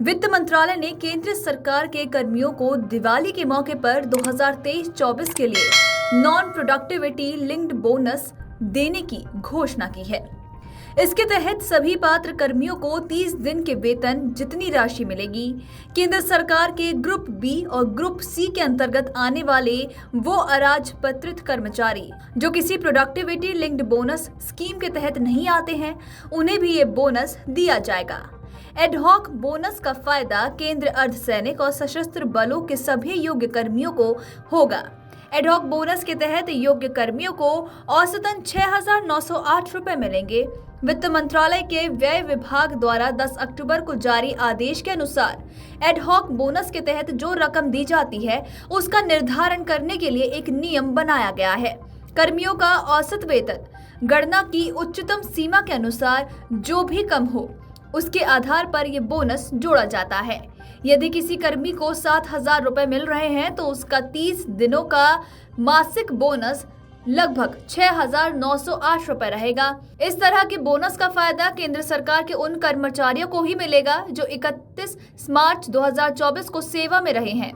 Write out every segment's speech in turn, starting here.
वित्त मंत्रालय ने केंद्र सरकार के कर्मियों को दिवाली के मौके पर 2023-24 के लिए नॉन प्रोडक्टिविटी लिंक्ड बोनस देने की घोषणा की है। इसके तहत सभी पात्र कर्मियों को 30 दिन के वेतन जितनी राशि मिलेगी, केंद्र सरकार के ग्रुप बी और ग्रुप सी के अंतर्गत आने वाले वो अराजपत्रित कर्मचारी जो किसी प्रोडक्टिविटी लिंक्ड बोनस स्कीम के तहत नहीं आते हैं, उन्हें भी ये बोनस दिया जाएगा। एडहॉक बोनस का फायदा केंद्र अर्धसैनिक और सशस्त्र बलों के सभी योग्य कर्मियों को होगा। एडहॉक बोनस के तहत योग्य कर्मियों को औसतन 6,908 रुपए मिलेंगे। वित्त मंत्रालय के व्यय विभाग द्वारा 10 अक्टूबर को जारी आदेश के अनुसार एडहॉक बोनस के तहत जो रकम दी जाती है उसका निर्धारण करने के लिए एक नियम बनाया गया है। कर्मियों का औसत वेतन गणना की उच्चतम सीमा के अनुसार जो भी कम हो उसके आधार पर यह बोनस जोड़ा जाता है। यदि किसी कर्मी को 7,000 रुपए मिल रहे हैं तो उसका 30 दिनों का मासिक बोनस लगभग 6,908 रुपए रहेगा। इस तरह के बोनस का फायदा केंद्र सरकार के उन कर्मचारियों को ही मिलेगा जो 31 मार्च 2024 को सेवा में रहे हैं।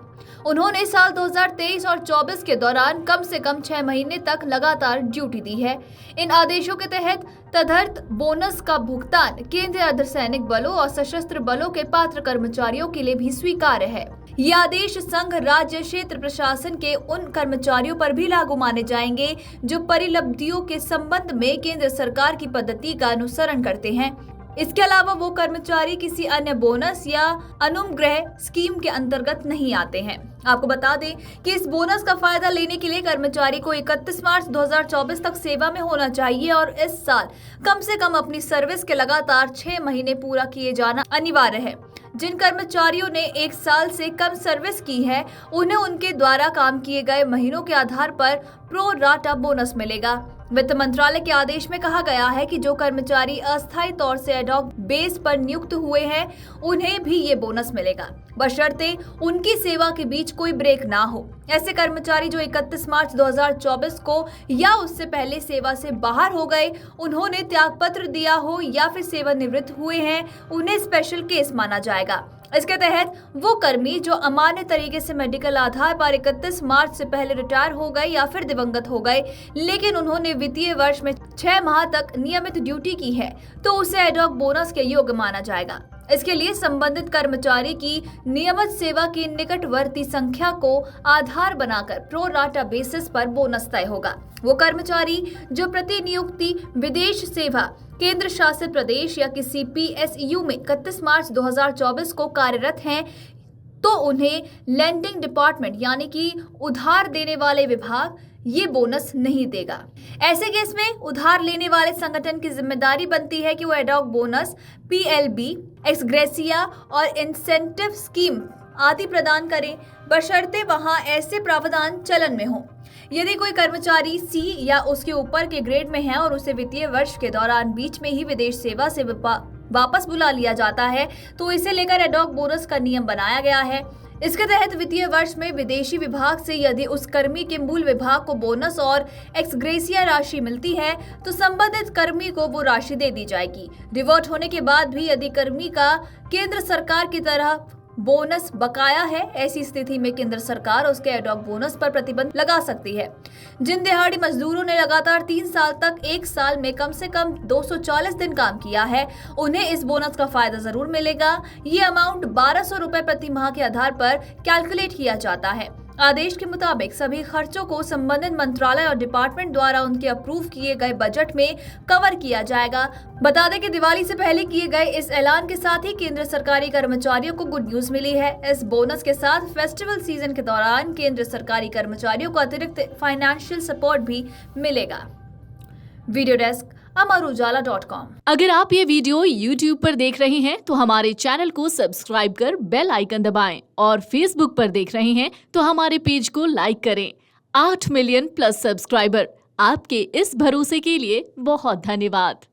उन्होंने साल 2023 और 24 के दौरान कम से कम 6 महीने तक लगातार ड्यूटी दी है। इन आदेशों के तहत तदर्थ बोनस का भुगतान केंद्रीय अर्धसैनिक बलों और सशस्त्र बलों के पात्र कर्मचारियों के लिए भी स्वीकार्य है। ये आदेश संघ राज्य क्षेत्र प्रशासन के उन कर्मचारियों पर भी लागू माने जाएंगे जो परिलब्धियों के संबंध में केंद्र सरकार की पद्धति का अनुसरण करते हैं। इसके अलावा वो कर्मचारी किसी अन्य बोनस या अनुग्रह स्कीम के अंतर्गत नहीं आते हैं। आपको बता दें कि इस बोनस का फायदा लेने के लिए कर्मचारी को 31 मार्च 2024 तक सेवा में होना चाहिए और इस साल कम से कम अपनी सर्विस के लगातार 6 महीने पूरा किए जाना अनिवार्य है। जिन कर्मचारियों ने 1 साल से कम सर्विस की है उन्हें उनके द्वारा काम किए गए महीनों के आधार पर प्रो राटा बोनस मिलेगा। वित्त मंत्रालय के आदेश में कहा गया है कि जो कर्मचारी अस्थायी तौर से एडहॉक बेस पर नियुक्त हुए हैं उन्हें भी ये बोनस मिलेगा, बशर्ते उनकी सेवा के बीच कोई ब्रेक ना हो। ऐसे कर्मचारी जो 31 मार्च 2024 को या उससे पहले सेवा से बाहर हो गए, उन्होंने त्यागपत्र दिया हो या फिर सेवानिवृत्त हुए हैं, उन्हें स्पेशल केस माना जाएगा। इसके तहत वो कर्मी जो अमान्य तरीके से मेडिकल आधार पर 31 मार्च से पहले रिटायर हो गए या फिर दिवंगत हो गए, लेकिन उन्होंने वित्तीय वर्ष में 6 माह तक नियमित ड्यूटी की है, तो उसे एडहॉक बोनस के योग्य माना जाएगा। इसके लिए संबंधित कर्मचारी की नियमित सेवा की निकटवर्ती संख्या को आधार बनाकर प्रो राटा बेसिस पर बोनस तय होगा। वो कर्मचारी जो प्रतिनियुक्ति विदेश सेवा, केंद्र शासित प्रदेश या किसी PSU में 31 मार्च 2024 को कार्यरत हैं, तो उन्हें लैंडिंग डिपार्टमेंट यानी कि उधार देने वाले विभाग ये बोनस नहीं देगा। ऐसे केस में उधार लेने वाले संगठन की जिम्मेदारी बनती है कि वो एडहॉक बोनस, PLB, एक्सग्रेसिया और इंसेंटिव स्कीम आदि प्रदान करें, बशर्ते वहां ऐसे प्रावधान चलन में हो। यदि कोई कर्मचारी C या उसके ऊपर के ग्रेड में है और उसे वित्तीय वर्ष के दौरान बीच में ही विदेश सेवा से वापस बुला लिया जाता है, तो इसे लेकर एडहॉक बोनस का नियम बनाया गया है। इसके तहत वित्तीय वर्ष में विदेशी विभाग से यदि उस कर्मी के मूल विभाग को बोनस और एक्सग्रेसिया राशि मिलती है तो संबंधित कर्मी को वो राशि दे दी जाएगी। रिवर्ट होने के बाद भी यदि कर्मी का केंद्र सरकार की तरह बोनस बकाया है, ऐसी स्थिति में केंद्र सरकार उसके एडहॉक बोनस पर प्रतिबंध लगा सकती है। जिन दिहाड़ी मजदूरों ने लगातार 3 साल तक 1 साल में कम से कम 240 दिन काम किया है, उन्हें इस बोनस का फायदा जरूर मिलेगा। ये अमाउंट 1,200 रुपए प्रति माह के आधार पर कैलकुलेट किया जाता है। आदेश के मुताबिक सभी खर्चों को संबंधित मंत्रालय और डिपार्टमेंट द्वारा उनके अप्रूव किए गए बजट में कवर किया जाएगा। बता दें कि दिवाली से पहले किए गए इस ऐलान के साथ ही केंद्र सरकारी कर्मचारियों को गुड न्यूज मिली है। इस बोनस के साथ फेस्टिवल सीजन के दौरान केंद्र सरकारी कर्मचारियों को अतिरिक्त फाइनेंशियल सपोर्ट भी मिलेगा। वीडियो डेस्क अमरउजाला.com। अगर आप ये वीडियो YouTube पर देख रहे हैं तो हमारे चैनल को सब्सक्राइब कर बेल आइकन दबाएं और Facebook पर देख रहे हैं तो हमारे पेज को लाइक करें। 8 मिलियन प्लस सब्सक्राइबर, आपके इस भरोसे के लिए बहुत धन्यवाद।